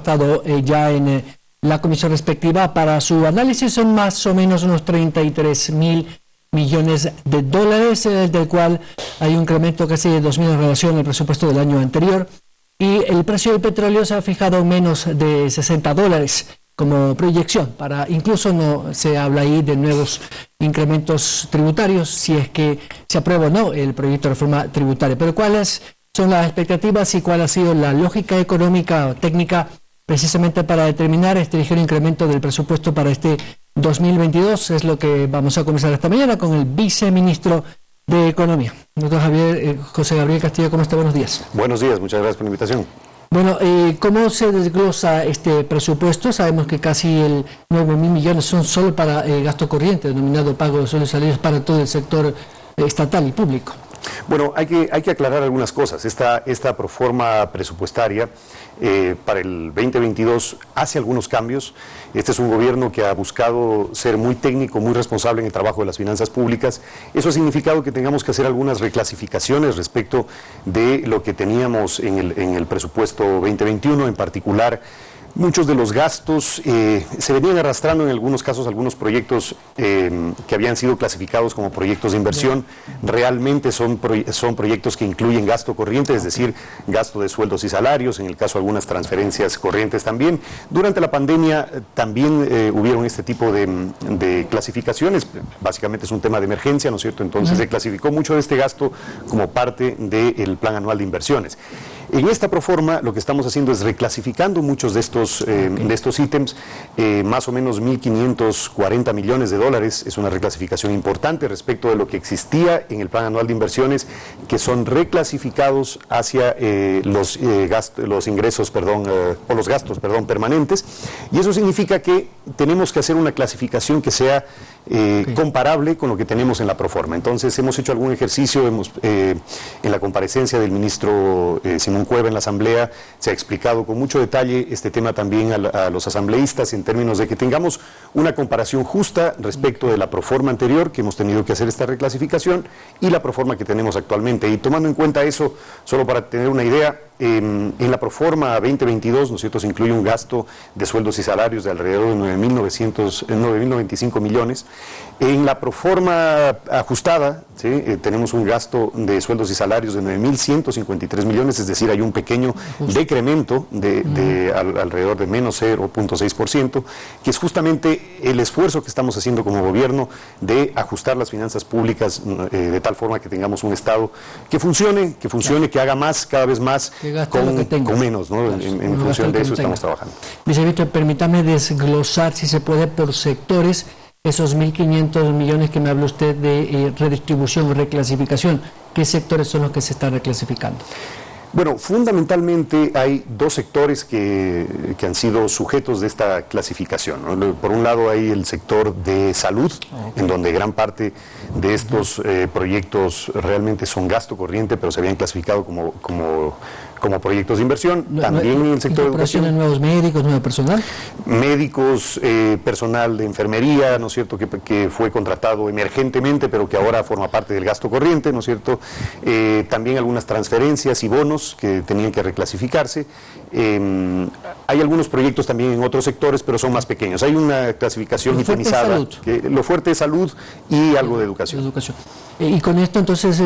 estado ya en la comisión respectiva para su análisis. Son más o menos unos 33.000 millones de dólares, del cual hay un incremento casi de 2.000 en relación al presupuesto del año anterior. Y el precio del petróleo se ha fijado en menos de $60 como proyección. Incluso no se habla ahí de nuevos incrementos tributarios, si es que se aprueba o no el proyecto de reforma tributaria. Pero ¿cuáles son las expectativas y cuál ha sido la lógica económica o técnica precisamente para determinar este ligero incremento del presupuesto para este 2022? Es lo que vamos a conversar esta mañana con el viceministro de Economía, doctor José Gabriel Castillo. ¿Cómo está? Buenos días. Buenos días, muchas gracias por la invitación. Bueno, ¿cómo se desglosa este presupuesto? Sabemos que casi 9.000 millones son solo para gasto corriente, denominado pago de sueldos y salarios para todo el sector estatal y público. Bueno, hay que aclarar algunas cosas. Esta proforma presupuestaria para el 2022 hace algunos cambios. Este es un gobierno que ha buscado ser muy técnico, muy responsable en el trabajo de las finanzas públicas. Eso ha significado que tengamos que hacer algunas reclasificaciones respecto de lo que teníamos en el presupuesto 2021, en particular. Muchos de los gastos se venían arrastrando en algunos casos, algunos proyectos que habían sido clasificados como proyectos de inversión. Realmente son proyectos que incluyen gasto corriente, es decir, gasto de sueldos y salarios, en el caso de algunas transferencias corrientes también. Durante la pandemia también hubieron este tipo de clasificaciones. Básicamente es un tema de emergencia, ¿no es cierto? Entonces se clasificó mucho de este gasto como parte del Plan Anual de Inversiones. En esta proforma lo que estamos haciendo es reclasificando muchos de estos ítems, más o menos 1.540 millones de dólares. Es una reclasificación importante respecto de lo que existía en el Plan Anual de Inversiones, que son reclasificados hacia los ingresos, o los gastos, permanentes. Y eso significa que tenemos que hacer una clasificación que sea comparable con lo que tenemos en la proforma. Entonces hemos hecho algún ejercicio, en la comparecencia del ministro Simón Cueva en la Asamblea se ha explicado con mucho detalle este tema también a los asambleístas, en términos de que tengamos una comparación justa respecto de la proforma anterior, que hemos tenido que hacer esta reclasificación, y la proforma que tenemos actualmente. Y tomando en cuenta eso, solo para tener una idea, en la proforma 2022, ¿no es cierto?, se incluye un gasto de sueldos y salarios de alrededor de 9.095 millones. En la proforma ajustada, ¿sí?, tenemos un gasto de sueldos y salarios de 9.153 millones, es decir, hay un pequeño decremento de alrededor de menos 0.6%, que es justamente el esfuerzo que estamos haciendo como gobierno de ajustar las finanzas públicas de tal forma que tengamos un Estado que funcione, que haga más, cada vez más, con menos, ¿no? En función de eso estamos trabajando. Viceministro, permítame desglosar, si se puede, por sectores, esos 1.500 millones que me habla usted de redistribución o reclasificación. ¿Qué sectores son los que se están reclasificando? Bueno, fundamentalmente hay dos sectores que han sido sujetos de esta clasificación, ¿no? Por un lado hay el sector de salud, en donde gran parte de estos proyectos realmente son gasto corriente, pero se habían clasificado como proyectos de inversión. También en el sector de educación. ¿De nuevos médicos, nuevo personal? Médicos, personal de enfermería, ¿no es cierto?, que fue contratado emergentemente, pero que ahora forma parte del gasto corriente, ¿no es cierto? También algunas transferencias y bonos que tenían que reclasificarse. Hay algunos proyectos también en otros sectores, pero son más pequeños. Hay una clasificación itemizada. Lo fuerte es salud y algo de educación. Y con esto entonces,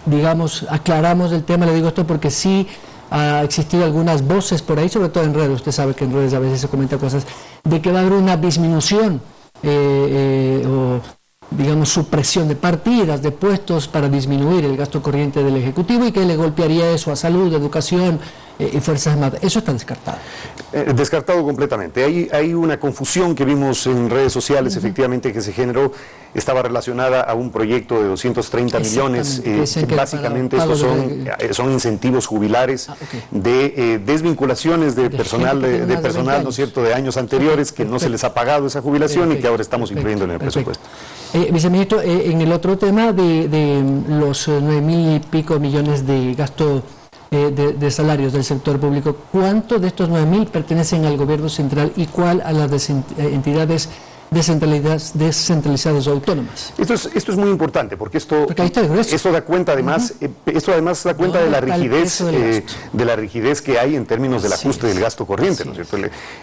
digamos, aclaramos el tema. Le digo esto porque sí ha existido algunas voces por ahí, sobre todo en redes. Usted sabe que en redes a veces se comentan cosas de que va a haber una disminución o, digamos, supresión de partidas, de puestos para disminuir el gasto corriente del Ejecutivo, y que le golpearía eso a salud, educación y Fuerzas Armadas. Eso está descartado. Descartado completamente. Hay una confusión que vimos en redes sociales, efectivamente, que se generó. Estaba relacionada a un proyecto de 230 millones, que básicamente estos son incentivos jubilares de desvinculaciones de personal, ¿no es cierto?, de años anteriores, que no se les ha pagado esa jubilación y que ahora estamos incluyendo en el presupuesto. Viceministro, en el otro tema de los 9.000 y pico millones de gasto de salarios del sector público, ¿cuánto de estos 9.000 pertenecen al gobierno central y cuál a las entidades descentralizadas o autónomas. Esto es muy importante porque Porque ahí está el grueso. esto da cuenta además, esto además da cuenta de la rigidez que hay en términos del ajuste del gasto corriente, ¿no es cierto?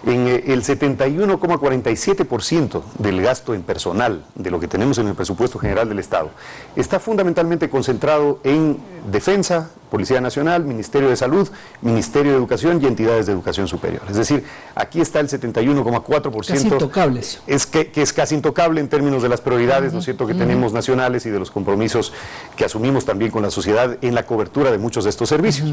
En el 71,47% del gasto en personal de lo que tenemos en el presupuesto general del Estado está fundamentalmente concentrado en defensa, Policía Nacional, Ministerio de Salud, Ministerio de Educación y entidades de educación superior. Es decir, aquí está el 71,4%. Casi intocables. Que es casi intocable en términos de las prioridades, ¿no es cierto?, que tenemos nacionales y de los compromisos que asumimos también con la sociedad en la cobertura de muchos de estos servicios.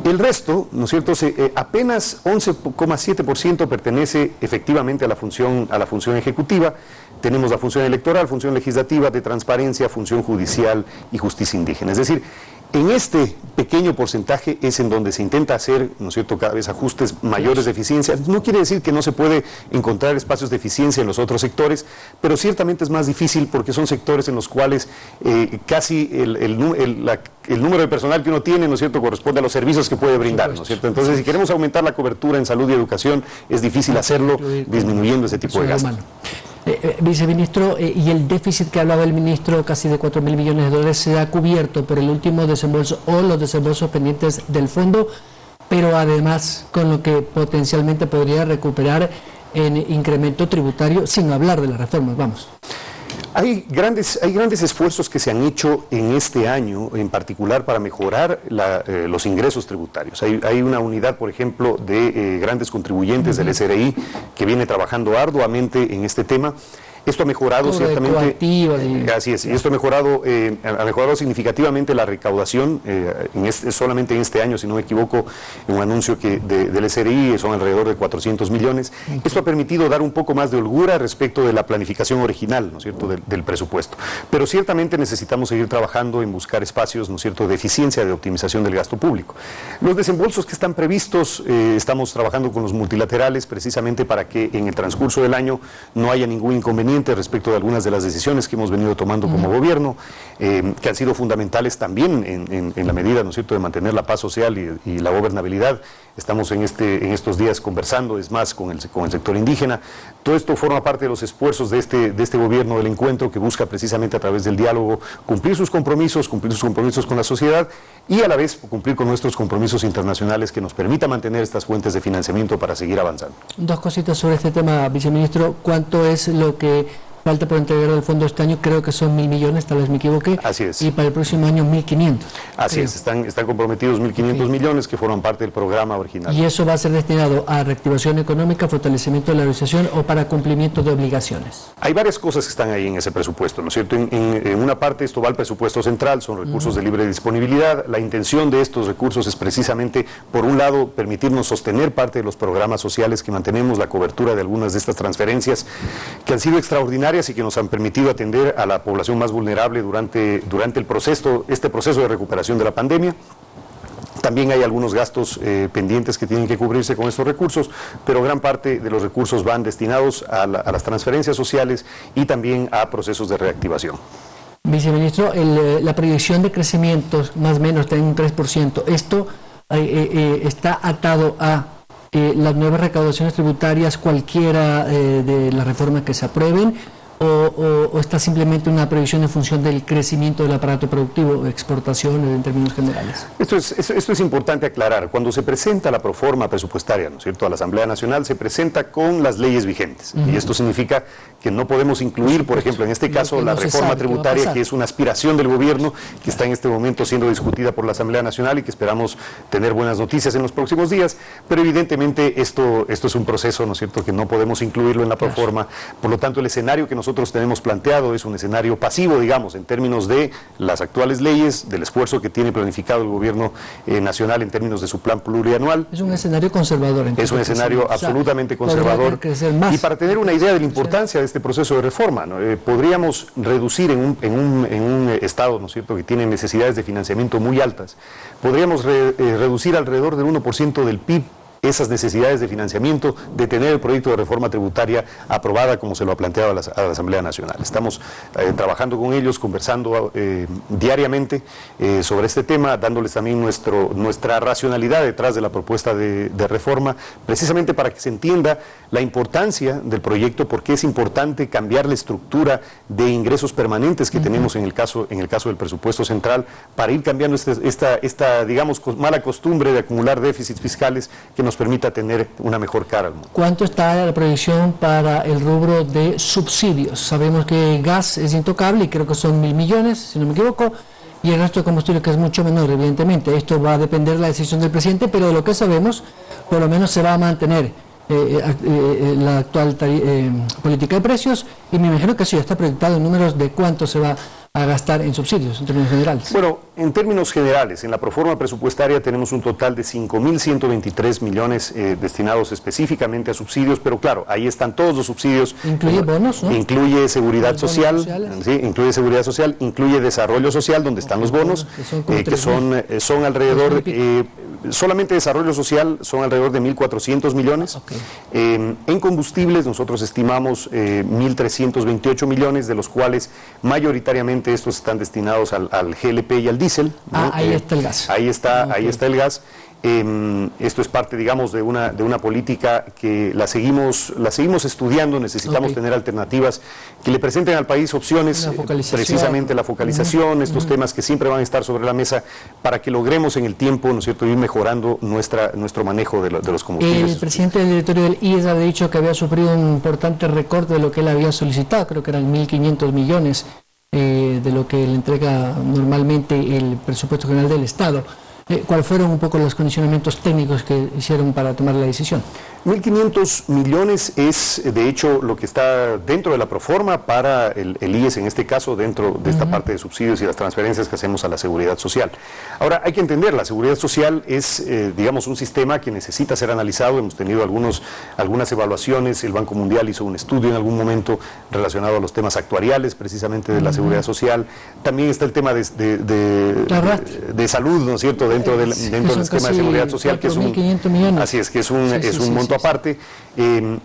El resto, ¿no es cierto?, apenas 11,7% pertenece efectivamente a la función ejecutiva. Tenemos la función electoral, función legislativa, de transparencia, función judicial y justicia indígena. Es decir, en este pequeño porcentaje es en donde se intenta hacer, ¿no es cierto?, cada vez ajustes mayores de eficiencia. No quiere decir que no se puede encontrar espacios de eficiencia en los otros sectores, pero ciertamente es más difícil porque son sectores en los cuales casi el número de personal que uno tiene, ¿no es cierto?, corresponde a los servicios que puede brindar, ¿no es cierto? Entonces, si queremos aumentar la cobertura en salud y educación, es difícil hacerlo disminuyendo ese tipo de gasto. Viceministro, y el déficit que hablaba el ministro, casi de 4.000 millones de dólares, se ha cubierto por el último desembolso o los desembolsos pendientes del fondo, pero además con lo que potencialmente podría recuperar en incremento tributario, sin hablar de las reformas, vamos. Hay grandes esfuerzos que se han hecho en este año, en particular para mejorar los ingresos tributarios. Hay una unidad, por ejemplo, de grandes contribuyentes del SRI que viene trabajando arduamente en este tema. Esto ha mejorado ciertamente, así es, y esto ha mejorado significativamente la recaudación, solamente en este año, si no me equivoco, en un anuncio del SRI son alrededor de 400 millones. Esto ha permitido dar un poco más de holgura respecto de la planificación original, ¿no es cierto?, del presupuesto. Pero ciertamente necesitamos seguir trabajando en buscar espacios, ¿no es cierto?, de eficiencia, de optimización del gasto público. Los desembolsos que están previstos, estamos trabajando con los multilaterales precisamente para que en el transcurso del año no haya ningún inconveniente respecto de algunas de las decisiones que hemos venido tomando como gobierno, que han sido fundamentales también en la medida, ¿no es cierto?, de mantener la paz social y la gobernabilidad. Estamos en estos días conversando, es más, con el sector indígena. Todo esto forma parte de los esfuerzos de este gobierno del encuentro, que busca precisamente a través del diálogo cumplir sus compromisos con la sociedad y a la vez cumplir con nuestros compromisos internacionales que nos permita mantener estas fuentes de financiamiento para seguir avanzando. Dos cositas sobre este tema, viceministro. ¿Cuánto es lo que falta por entregar del fondo este año? Creo que son 1.000 millones, tal vez me equivoque. Así es. Y para el próximo año 1.500. Así es, están comprometidos 1.500 millones que forman parte del programa original. ¿Y eso va a ser destinado a reactivación económica, fortalecimiento de la organización o para cumplimiento de obligaciones? Hay varias cosas que están ahí en ese presupuesto, ¿no es cierto? En una parte esto va al presupuesto central, son recursos de libre disponibilidad. La intención de estos recursos es precisamente, por un lado, permitirnos sostener parte de los programas sociales que mantenemos, la cobertura de algunas de estas transferencias que han sido extraordinarias y que nos han permitido atender a la población más vulnerable durante este proceso de recuperación de la pandemia. También hay algunos gastos pendientes que tienen que cubrirse con estos recursos, pero gran parte de los recursos van destinados a las transferencias sociales y también a procesos de reactivación. Viceministro, la proyección de crecimiento más o menos está en un 3%. ¿Esto está atado a las nuevas recaudaciones tributarias, cualquiera de las reformas que se aprueben, o está simplemente una previsión en función del crecimiento del aparato productivo, exportaciones en términos generales? Esto es importante aclarar. Cuando se presenta la proforma presupuestaria, ¿no es cierto?, a la Asamblea Nacional, se presenta con las leyes vigentes. Y esto significa que no podemos incluir, por ejemplo, en este caso, la reforma tributaria, que es una aspiración del gobierno, que está en este momento siendo discutida por la Asamblea Nacional y que esperamos tener buenas noticias en los próximos días, pero evidentemente esto es un proceso, ¿no es cierto?, que no podemos incluirlo en la proforma. Por lo tanto, el escenario que nosotros tenemos planteado es un escenario pasivo, digamos, en términos de las actuales leyes, del esfuerzo que tiene planificado el gobierno nacional en términos de su plan plurianual. Es un escenario conservador. Es un escenario absolutamente conservador. Y para tener una idea de la importancia de este proceso de reforma, ¿no? Podríamos reducir en un estado, ¿no es cierto?, que tiene necesidades de financiamiento muy altas, podríamos reducir alrededor del 1% del PIB esas necesidades de financiamiento, de tener el proyecto de reforma tributaria aprobada como se lo ha planteado a la Asamblea Nacional. Estamos trabajando con ellos, conversando diariamente sobre este tema, dándoles también nuestra racionalidad detrás de la propuesta de reforma, precisamente para que se entienda la importancia del proyecto, porque es importante cambiar la estructura de ingresos permanentes que tenemos en el caso del presupuesto central, para ir cambiando esta digamos, mala costumbre de acumular déficits fiscales que nos permita tener una mejor cara al mundo. ¿Cuánto está la proyección para el rubro de subsidios? Sabemos que gas es intocable y creo que son 1.000 millones, si no me equivoco, y el resto de combustible que es mucho menor, evidentemente. Esto va a depender de la decisión del presidente, pero de lo que sabemos, por lo menos se va a mantener la actual política de precios, y me imagino que sí, está proyectado en números de cuánto se va a gastar en subsidios, en términos generales. Bueno, en términos generales, en la proforma presupuestaria tenemos un total de 5.123 millones destinados específicamente a subsidios, pero claro, ahí están todos los subsidios. Incluye bonos, ¿no? Incluye seguridad social, sí, incluye seguridad social, incluye desarrollo social, donde están los bonos, que son alrededor, solamente desarrollo social son alrededor de 1.400 millones. Okay. En combustibles nosotros estimamos 1.328 millones, de los cuales mayoritariamente estos están destinados al GLP y al diésel, ¿no? Ahí está el gas. Ahí está el gas. Esto es parte, digamos, de una política que la seguimos estudiando. Necesitamos tener alternativas que le presenten al país opciones, precisamente la focalización, estos temas que siempre van a estar sobre la mesa, para que logremos en el tiempo, ¿no es cierto?, ir mejorando nuestro manejo de los combustibles. El presidente del directorio del IES había dicho que había sufrido un importante recorte de lo que él había solicitado, creo que eran 1.500 millones de lo que le entrega normalmente el presupuesto general del Estado. ¿Cuáles fueron un poco los condicionamientos técnicos que hicieron para tomar la decisión? 1.500 millones es, de hecho, lo que está dentro de la proforma para el IES, en este caso, dentro de esta parte de subsidios y las transferencias que hacemos a la seguridad social. Ahora, hay que entender, la seguridad social es, digamos, un sistema que necesita ser analizado. Hemos tenido algunas evaluaciones. El Banco Mundial hizo un estudio en algún momento relacionado a los temas actuariales, precisamente, de la seguridad social. También está el tema de salud, ¿no es cierto?, dentro del esquema de seguridad social, que es un monto aparte.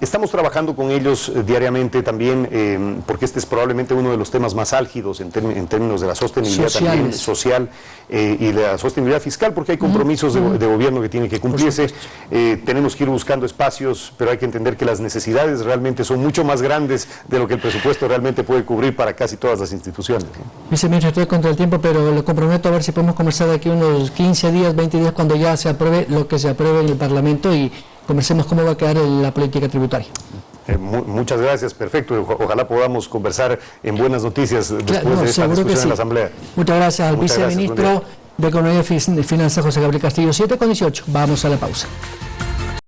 Estamos trabajando con ellos diariamente también, porque este es probablemente uno de los temas más álgidos en términos de la sostenibilidad también social y de la sostenibilidad fiscal, porque hay compromisos de gobierno que tienen que cumplirse. Tenemos que ir buscando espacios, pero hay que entender que las necesidades realmente son mucho más grandes de lo que el presupuesto realmente puede cubrir para casi todas las instituciones, ¿no? Viceministro, estoy contra el tiempo, pero le comprometo a ver si podemos conversar de aquí unos 15 días, 20 días, cuando ya se apruebe lo que se apruebe en el Parlamento, y conversemos cómo va a quedar la política tributaria. Muchas gracias, perfecto. Ojalá podamos conversar en buenas noticias después de esta discusión en la Asamblea. Muchas gracias al viceministro de Economía y Finanzas, José Gabriel Castillo. 7:18. Vamos a la pausa.